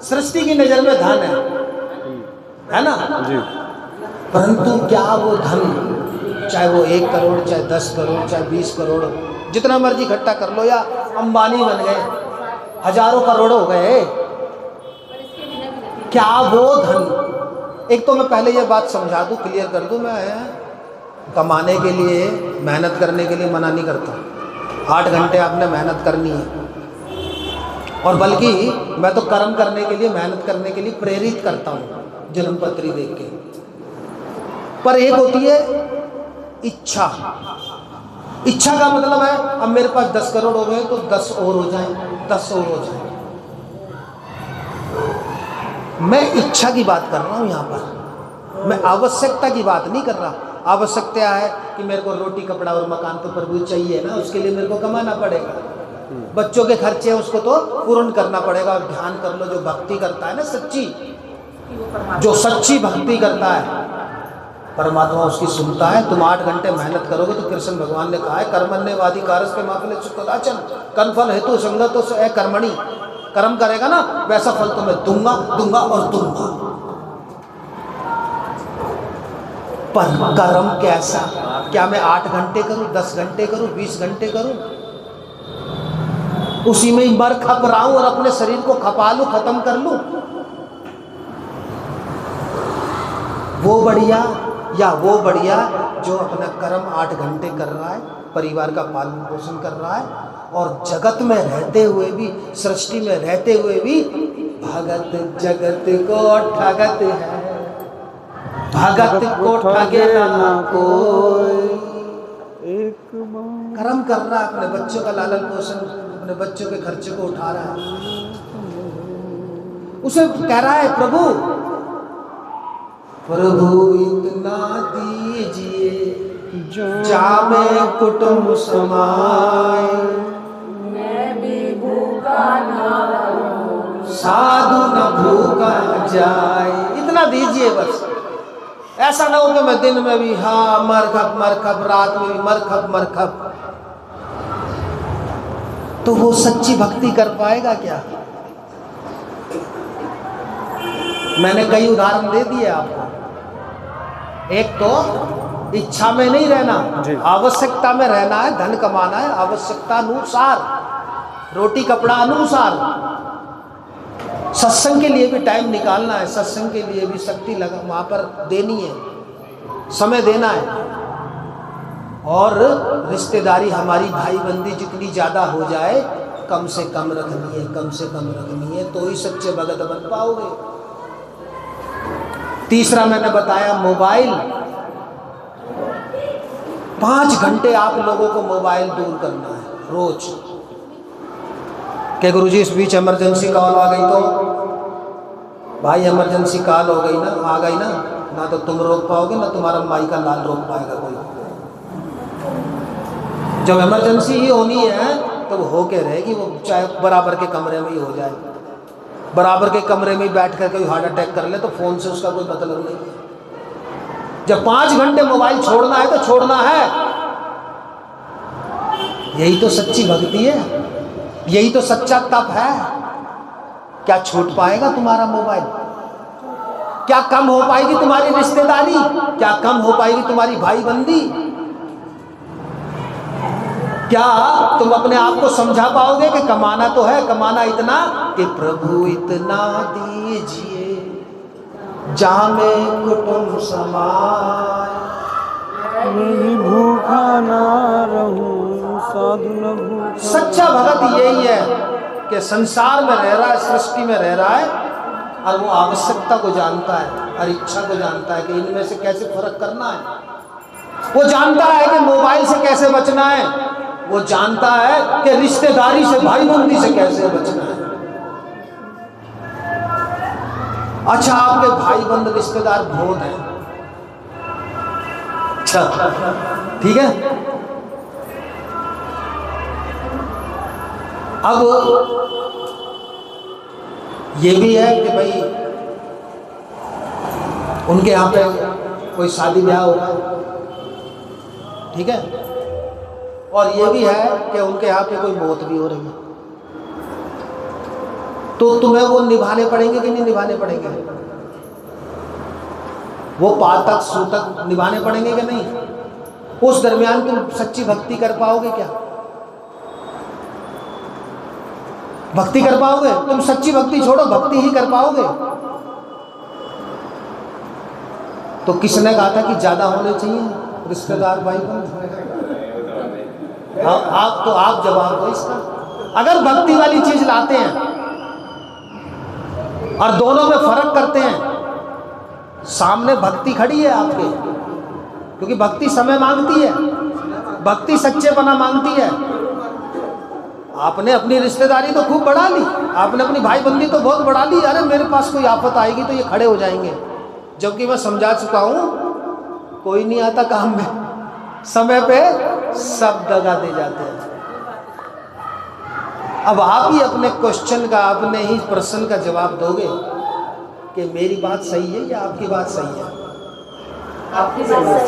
सृष्टि की नजर में धन है ना जी। परंतु क्या वो धन, चाहे वो 1 करोड़, चाहे 10 करोड़, चाहे 20 करोड़, जितना मर्जी इकट्ठा कर लो, या अंबानी बन गए, हजारों करोड़ हो गए, क्या वो धन? एक तो मैं पहले ये बात समझा दूं, क्लियर कर दूं, मैं कमाने के लिए, मेहनत करने के लिए मना नहीं करता। 8 घंटे आपने मेहनत करनी है, और बल्कि मैं तो कर्म करने के लिए, मेहनत करने के लिए प्रेरित करता हूँ जन्मपत्री देख के। पर एक होती है इच्छा। इच्छा का मतलब है अब मेरे पास 10 करोड़ हो गए तो 10 और हो जाएं, 10 और हो जाएं। मैं इच्छा की बात कर रहा हूँ यहाँ पर, मैं आवश्यकता की बात नहीं कर रहा। आवश्यकता है कि मेरे को रोटी कपड़ा और मकान तो प्रभु चाहिए ना, उसके लिए मेरे को कमाना पड़ेगा। बच्चों के खर्चे उसको तो पूर्ण करना पड़ेगा। और ध्यान कर लो, जो भक्ति करता है ना सच्ची, जो सच्ची भक्ति करता है, परमात्मा उसकी सुनता है। तुम 8 घंटे मेहनत करोगे तो कृष्ण भगवान ने कहा है, कर्मण्यवादी कारस के माफले सुखदाचन कर्म फल हेतु संगतो से कर्मणि। कर्म करेगा ना, वैसा फल तो मैं दूंगा, दूंगा और दूंगा। पर कर्म कैसा? क्या मैं 8 घंटे करूं, 10 घंटे करूं, 20 घंटे करूं, उसी में ही मर खप रहा हूं और अपने शरीर को खपा लूं, खत्म कर लूं? वो बढ़िया या वो बढ़िया जो अपना कर्म 8 घंटे कर रहा है, परिवार का पालन पोषण कर रहा है, और जगत में रहते हुए भी, सृष्टि में रहते हुए भी भगत जगत को ठगत है, भगत को ठगे ना कोई। कर्म कर रहा है, अपने बच्चों का लालन पोषण, अपने बच्चों के खर्चे को उठा रहा है, उसे कह रहा है प्रभु प्रभु इतना दीजिए जामे कुटुंब समाए, मैं भी भूखा ना रहूं, साधु न भूखा जाए। इतना दीजिए बस, ऐसा ना हो कि मैं दिन में भी हाँ मरखप मरखप, रात में भी मरखप मरखप। तो वो सच्ची भक्ति कर पाएगा क्या? मैंने कई उदाहरण दे दिए आपको। एक तो इच्छा में नहीं रहना, आवश्यकता में रहना है, धन कमाना है आवश्यकता अनुसार, रोटी कपड़ा अनुसार। सत्संग के लिए भी टाइम निकालना है, सत्संग के लिए भी शक्ति लगा वहाँ पर देनी है, समय देना है। और रिश्तेदारी हमारी भाई बंदी जितनी ज़्यादा हो जाए, कम से कम रखनी है, कम से कम रखनी है, तो ही सच्चे भगत बन पाओगे। तीसरा मैंने बताया मोबाइल। 5 घंटे आप लोगों को मोबाइल दूर करना है रोज। क्या गुरुजी इस बीच इमरजेंसी कॉल आ गई तो? भाई इमरजेंसी कॉल हो गई ना, आ गई ना, ना तो तुम रोक पाओगे ना तुम्हारा माई का लाल रोक पाएगा कोई। जब इमरजेंसी ही होनी है तो वो होके रहेगी, वो चाहे बराबर के कमरे में ही हो जाए, बराबर के कमरे में बैठ कर कोई हार्ट अटैक कर ले तो फोन से उसका कोई मतलब नहीं है। जब 5 घंटे मोबाइल छोड़ना है तो छोड़ना है। यही तो सच्ची भक्ति है, यही तो सच्चा तप है। क्या छूट पाएगा तुम्हारा मोबाइल? क्या कम हो पाएगी तुम्हारी रिश्तेदारी? क्या कम हो पाएगी तुम्हारी भाई बंदी? क्या तुम अपने आप को समझा पाओगे कि कमाना तो है, कमाना इतना कि प्रभु इतना दीजिए जामे कुटुंब समाए, मैं भूखा ना रहूं, साधु न भूखा। सच्चा भगत यही है कि संसार में रह रहा है, सृष्टि में रह रहा है, और वो आवश्यकता को जानता है और इच्छा को जानता है कि इनमें से कैसे फर्क करना है। वो जानता है कि मोबाइल से कैसे बचना है, वो जानता है कि रिश्तेदारी से, भाई बंदी से कैसे बचना है। अच्छा, आपके भाई बंद रिश्तेदार बहुत हैं, अच्छा ठीक है। अब ये भी है कि भाई उनके यहाँ पे कोई शादी ब्याह होगा, ठीक है, और ये भी है कि उनके यहाँ पे कोई मौत भी हो रही है। तो तुम्हें वो निभाने पड़ेंगे कि नहीं निभाने पड़ेंगे? वो पातक सूतक निभाने पड़ेंगे कि नहीं? उस दरमियान तुम सच्ची भक्ति कर पाओगे क्या? भक्ति कर पाओगे? तुम सच्ची भक्ति छोड़ो, भक्ति ही कर पाओगे? तो किसने कहा था कि ज्यादा होने चाहिए रिश्तेदार भाई बहन? आप जवाब दो इसका। अगर भक्ति वाली चीज लाते हैं और दोनों में फर्क करते हैं, सामने भक्ति खड़ी है आपके, क्योंकि भक्ति समय मांगती है, भक्ति सच्चेपना मांगती है। आपने अपनी रिश्तेदारी तो खूब बढ़ा ली, आपने अपनी भाई बंदी तो बहुत बढ़ा ली, अरे मेरे पास कोई आफत आएगी तो ये खड़े हो जाएंगे, जबकि मैं समझा चुका हूं कोई नहीं आता काम में, समय पे सब दगा दे जाते हैं। अब आप ही अपने क्वेश्चन का, अपने ही प्रश्न का जवाब दोगे कि मेरी बात सही है या आपकी बात सही है? आपकी बात